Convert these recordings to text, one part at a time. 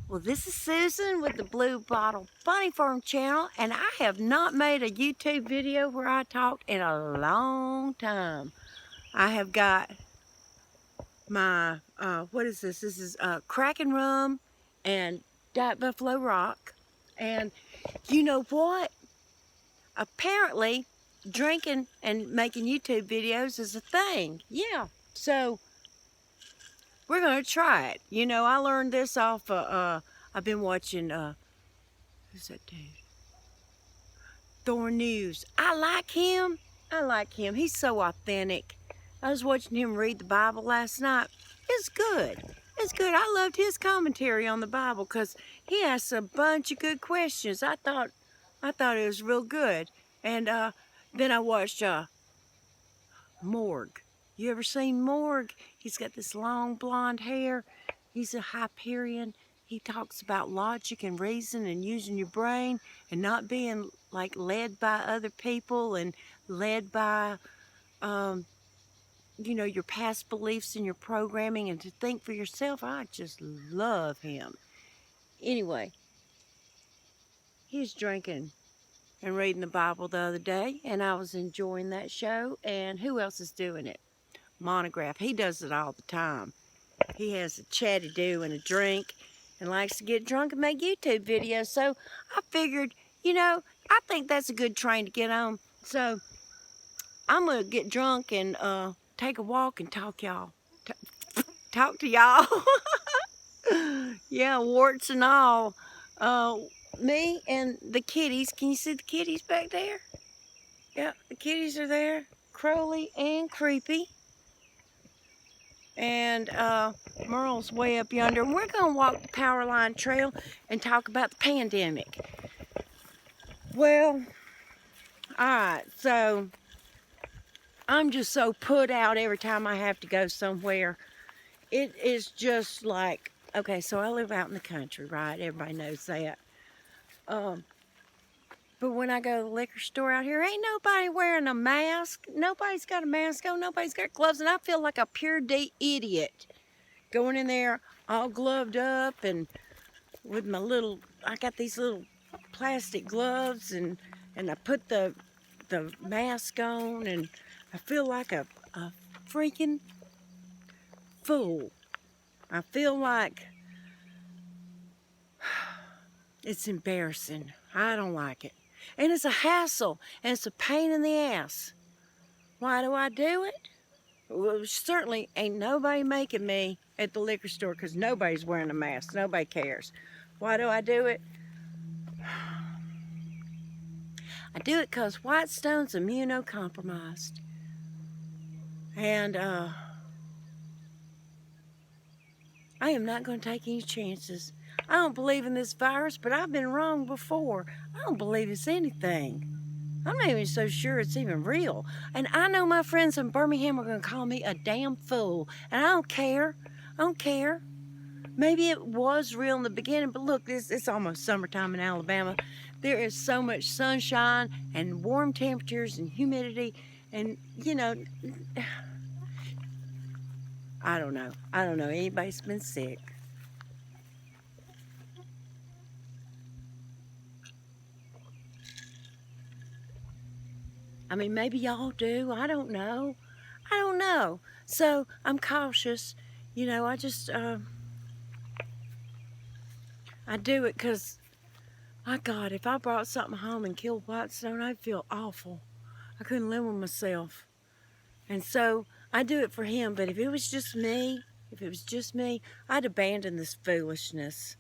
Well, this is Susan with the Blue Bottle Bunny Farm channel, and I have not made a YouTube video where I talked in a long time. I have got my, what is this? This is Kraken Rum and Diet Buffalo Rock. And you know what? Apparently, drinking and making YouTube videos is a thing. Yeah, so we're going to try it. You know, I learned this off, I've been watching, who's that dude? Thorn News. I like him. I like him. He's so authentic. I was watching him read the Bible last night. It's good. It's good. I loved his commentary on the Bible because he asked a bunch of good questions. I thought it was real good. And then I watched Morg. You ever seen Morg? He's got this long blonde hair. He's a Hyperion. He talks about logic and reason and using your brain and not being like led by other people and led by, you know, your past beliefs and your programming and to think for yourself. I just love him. Anyway, he's drinking and reading the Bible the other day, and I was enjoying that show. And who else is doing it? Monograph. He does it all the time. He has a chatty do and a drink and likes to get drunk and make YouTube videos. So I figured, you know, I think that's a good train to get on. So I'm going to get drunk and take a walk and talk talk to y'all. Yeah, warts and all. Me and the kitties. Can you see the kitties back there? Yeah, the kitties are there. Crowley and Creepy. And Merle's way up yonder. And we're going to walk the power line trail and talk about the pandemic. Well, alright, so I'm just so put out every time I have to go somewhere. It is just like, okay, so I live out in the country, right? Everybody knows that. But when I go to the liquor store out here, ain't nobody wearing a mask. Nobody's got a mask on. Nobody's got gloves. And I feel like a pure D idiot going in there all gloved up and with my little, I got these little plastic gloves and I put the mask on and I feel like a freaking fool. I feel like it's embarrassing. I don't like it. And it's a hassle and it's a pain in the ass. Why do I do it? Well, certainly ain't nobody making me at the liquor store because nobody's wearing a mask. Nobody cares. Why do I do it? I do it because Whitestone's immunocompromised. And I am not going to take any chances. I don't believe in this virus, but I've been wrong before. I don't believe it's anything. I'm not even so sure it's even real. And I know my friends in Birmingham are going to call me a damn fool. And I don't care. I don't care. Maybe it was real in the beginning, but look, it's almost summertime in Alabama. There is so much sunshine and warm temperatures and humidity. And, you know, I don't know. I don't know anybody's been sick. I mean, maybe y'all do. I don't know. I don't know. So I'm cautious. You know, I just, I do it because, my God, if I brought something home and killed Whitestone, I'd feel awful. I couldn't live with myself. And so I do it for him. But if it was just me, I'd abandon this foolishness.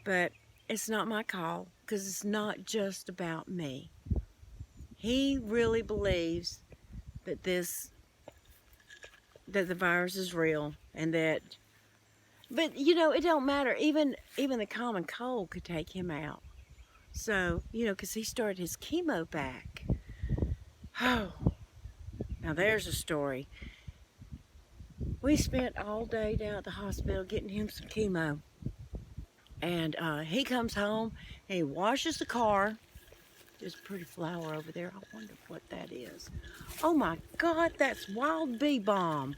But it's not my call because it's not just about me. He really believes that that the virus is real and that, but you know, it don't matter. Even the common cold could take him out. So, you know, because he started his chemo back. Oh, now there's a story. We spent all day down at the hospital getting him some chemo. And he comes home and he washes the car. There's a pretty flower over there. I wonder what that is. Oh my God, that's wild bee balm.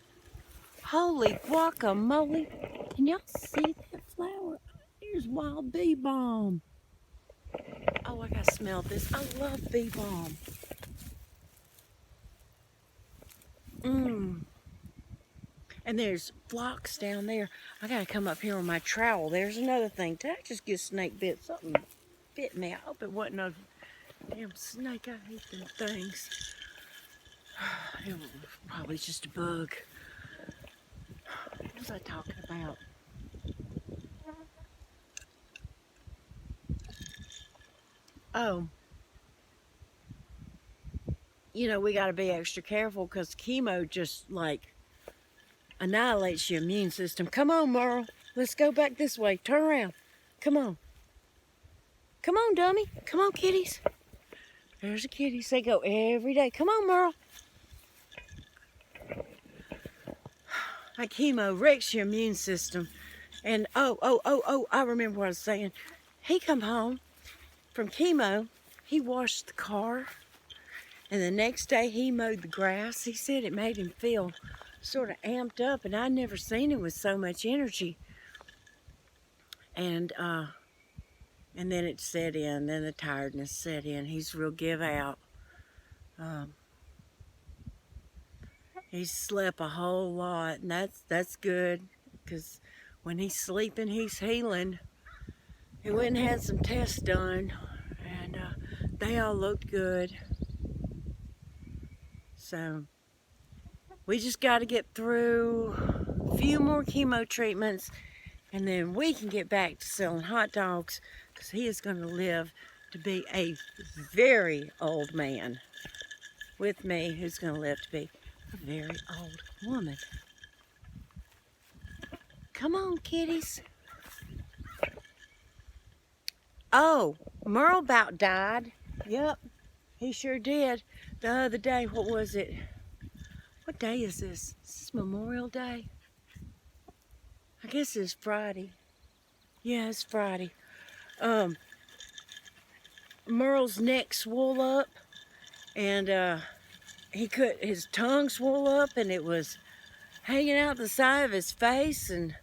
Holy guacamole. Can y'all see that flower? Here's wild bee balm. Oh, I gotta smell this. I love bee balm. Mmm. And there's flocks down there. I gotta come up here with my trowel. There's another thing. Did I just get snake bit? Something bit me. I hope it wasn't a damn snake. I hate them things. It was probably just a bug. What was I talking about? Oh, you know, we got to be extra careful because chemo just like annihilates your immune system. Come on, Merle. Let's go back this way. Turn around. Come on. Come on, dummy. Come on, kitties. There's the kitties. They go every day. Come on, Merle. Like chemo wrecks your immune system. And I remember what I was saying. He come home from chemo. He washed the car. And the next day he mowed the grass. He said it made him feel sort of amped up. And I'd never seen him with so much energy. And then it set in. Then the tiredness set in. He's real give out. He slept a whole lot, and that's good, because when he's sleeping, he's healing. He went and had some tests done, and they all looked good. So we just got to get through a few more chemo treatments, and then we can get back to selling hot dogs, because he is going to live to be a very old man with me, who's going to live to be a very old woman. Come on, kitties. Oh, Merle about died. Yep, he sure did. The other day, what was it? What day is this? Is this Memorial Day? I guess it's Friday. Yeah, it's Friday. Merle's neck swole up, and his tongue swole up, and it was hanging out the side of his face, and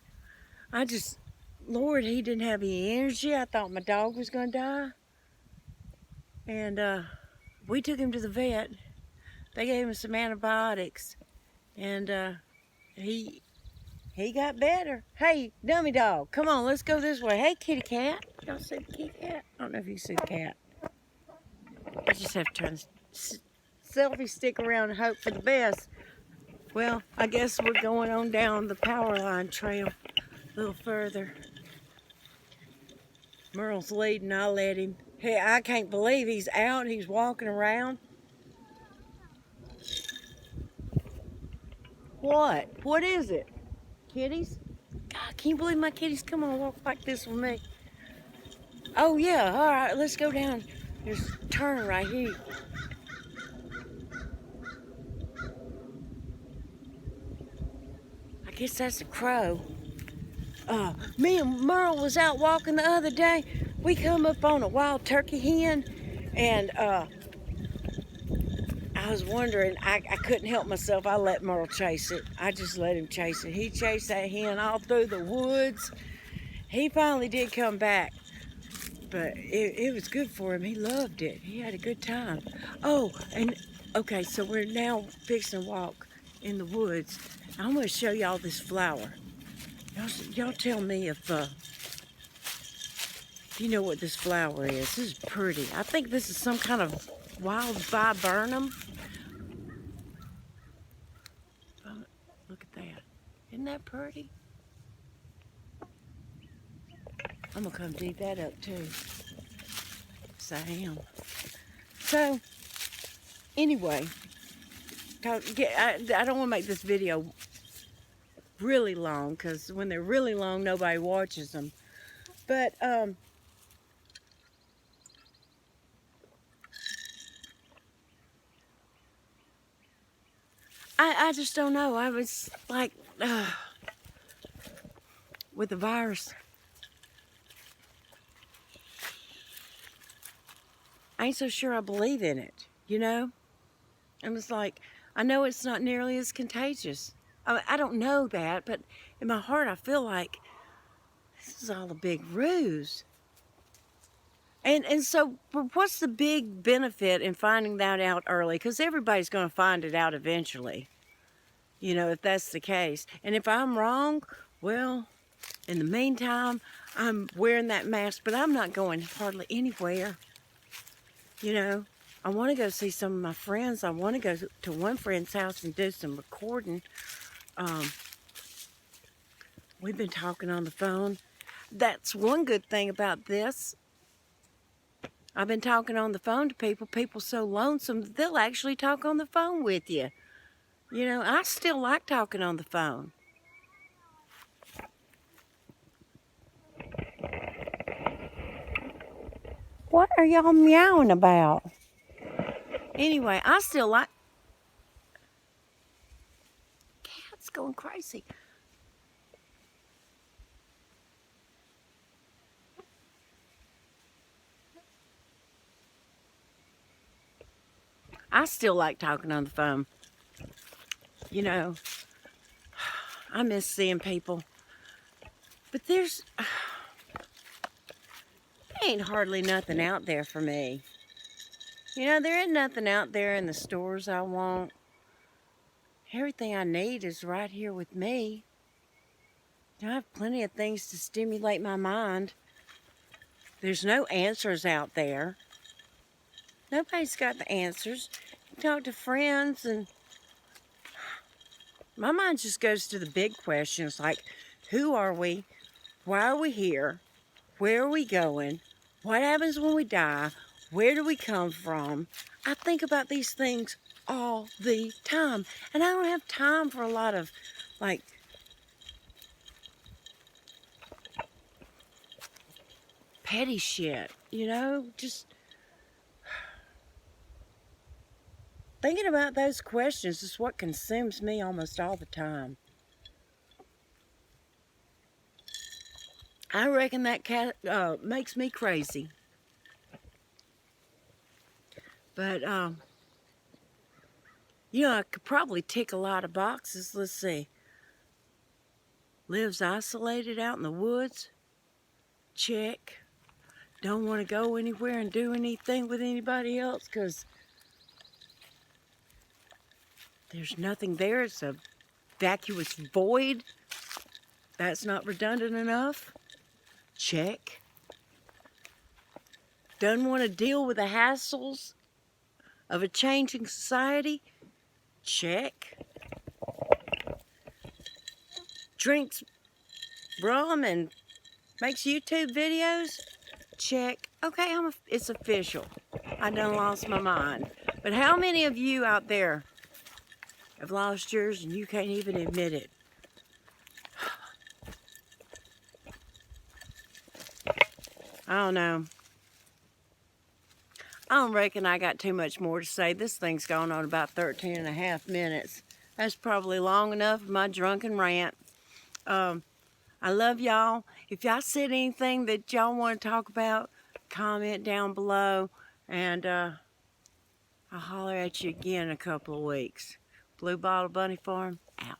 Lord, he didn't have any energy. I thought my dog was gonna die. And we took him to the vet. They gave him some antibiotics, and he got better. Hey, dummy dog, come on, let's go this way. Hey, kitty cat. Y'all see the kitty cat? I don't know if you see the cat. I just have to turn the selfie stick around and hope for the best. Well, I guess we're going on down the power line trail a little further. Merle's leading, I'll let him. Hey, I can't believe he's out, he's walking around. What? What is it? Kitties? God, can you believe my kitties? Come on, walk like this with me. Oh yeah, all right, let's go down. There's a turn right here. I guess that's a crow. Me and Merle was out walking the other day. We come up on a wild turkey hen, and I was wondering, I couldn't help myself. I let Merle chase it. I just let him chase it. He chased that hen all through the woods. He finally did come back, but it was good for him. He loved it. He had a good time. Oh, and okay, so we're now fixing to walk in the woods. I'm going to show y'all this flower. Y'all tell me if you know what this flower is. This is pretty. I think this is some kind of wild viburnum. Look at that. Isn't that pretty? I'm going to come dig that up too. Yes, I am. So, anyway, I don't want to make this video really long, because when they're really long, nobody watches them. But, I just don't know. I was like, with the virus, I ain't so sure I believe in it, you know? And it's like, I know it's not nearly as contagious. I don't know that, but in my heart I feel like This is all a big ruse. And so what's the big benefit in finding that out early? Because everybody's going to find it out eventually, you know, if that's the case. And if I'm wrong, well, in the meantime, I'm wearing that mask, but I'm not going hardly anywhere. You know, I want to go see some of my friends. I want to go to one friend's house and do some recording. We've been talking on the phone. That's one good thing about this. I've been talking on the phone to people. People so lonesome that they'll actually talk on the phone with you. You know, I still like talking on the phone. What are y'all meowing about? Anyway, I still like... Cat's going crazy. I still like talking on the phone. You know, I miss seeing people. But there ain't hardly nothing out there for me. You know, there ain't nothing out there in the stores I want. Everything I need is right here with me. I have plenty of things to stimulate my mind. There's no answers out there. Nobody's got the answers. You talk to friends and my mind just goes to the big questions like, who are we? Why are we here? Where are we going? What happens when we die? Where do we come from? I think about these things all the time. And I don't have time for a lot of, like, petty shit, you know? Just thinking about those questions is what consumes me almost all the time. I reckon that cat makes me crazy. But, you know, I could probably tick a lot of boxes. Let's see. Lives isolated out in the woods. Check. Don't want to go anywhere and do anything with anybody else because there's nothing there. It's a vacuous void. That's not redundant enough. Check. Doesn't want to deal with the hassles of a changing society. Check. Drinks rum and makes YouTube videos. Check. Okay, it's official. I done lost my mind. But how many of you out there have lost yours and you can't even admit it? I don't know. I don't reckon I got too much more to say. This thing's gone on about 13 and a half minutes. That's probably long enough for my drunken rant. I love y'all. If y'all said anything that y'all want to talk about, comment down below. And I'll holler at you again in a couple of weeks. Blue Bottle Bunny Farm, out.